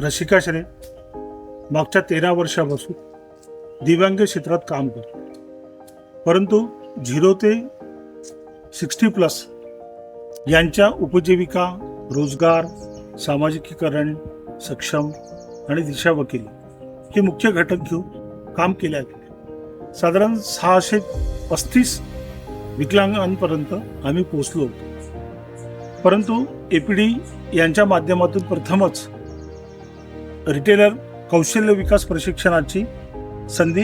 रसिका श्रे मागच्या 13 वर्षापासून दिव्यांग क्षेत्रात काम करतो, परंतु 0 ते 60+ यांच्या उपजीविका, रोजगार, सामाजिकीकरण, सक्षम आणि दिशावकील हे मुख्य घटक घेऊन काम केले आहे. साधारण 635 विकलांगांपर्यंत आम्ही पोहोचलो होतो. परंतु APD यांच्या माध्यमातून प्रथमच रिटेलर कौशल्य विकास प्रशिक्षणाची संधी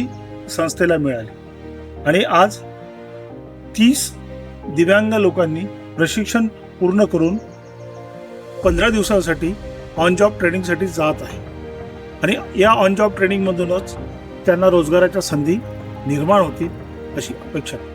संस्थेला मिळाली आणि आज 30 दिव्यांग लोकांनी प्रशिक्षण पूर्ण करून 15 दिवसांसाठी ऑन जॉब ट्रेनिंगसाठी जात आहे आणि या ऑन जॉब ट्रेनिंगमधूनच त्यांना रोजगाराच्या संधी निर्माण होतील अशी अपेक्षा आहे.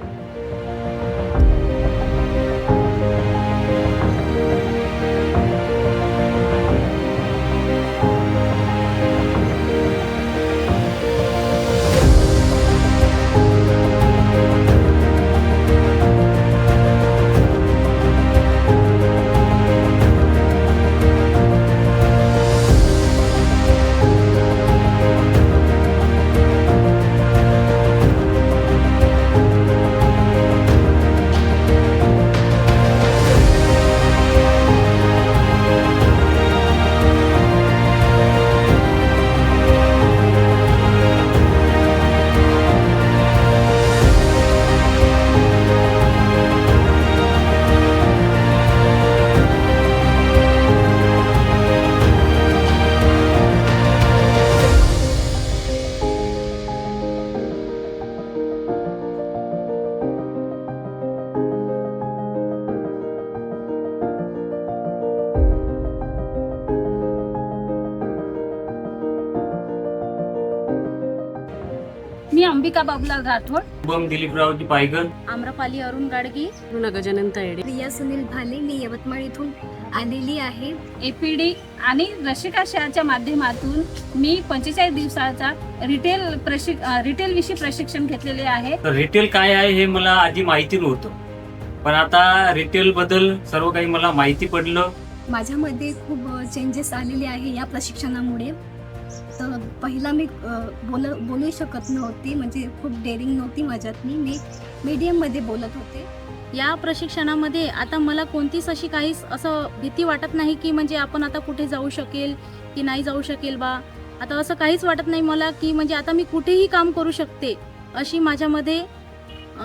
मी अंबिका बाबूलाल राठोड, शुभम दिलीपरावजी पायगल, आम्रपाली अरुण गाडगी, गजानन तायडे, प्रिया सुनील भाले. मी यवतमाळ इथून आलेली आहे. APD आणि रसिका शेअरच्या माध्यमातून मी 45 दिवसाचा रिटेल विषयी प्रशिक्षण घेतलेले आहे. तर रिटेल काय आहे हे मला आधी माहिती नव्हतं, पण आता रिटेल बद्दल सर्व काही मला माहिती पडलं. माझ्यामध्ये खूप चेंजेस आलेले आहे या प्रशिक्षणामुळे. तर पहिला मी बोलू शकत नव्हती, म्हणजे खूप डेअरिंग नव्हती माझ्यात. मी मीडियममध्ये बोलत होते. या प्रशिक्षणामध्ये आता मला कोणतीच अशी काहीच असं भीती वाटत नाही की म्हणजे आपण आता कुठे जाऊ शकेल की नाही जाऊ शकेल बा. आता असं काहीच वाटत नाही मला की म्हणजे आता मी कुठेही काम करू शकते, अशी माझ्यामध्ये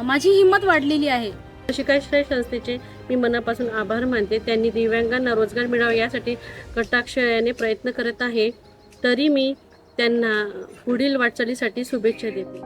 माझी हिंमत वाढलेली आहे. शिकाश्रय संस्थेचे मी मनापासून आभार मानते. त्यांनी दिव्यांगांना रोजगार मिळावा यासाठी कटाक्षाने प्रयत्न करत आहे. तरी मी त्यांना पुढील वाटचालीसाठी शुभेच्छा देते.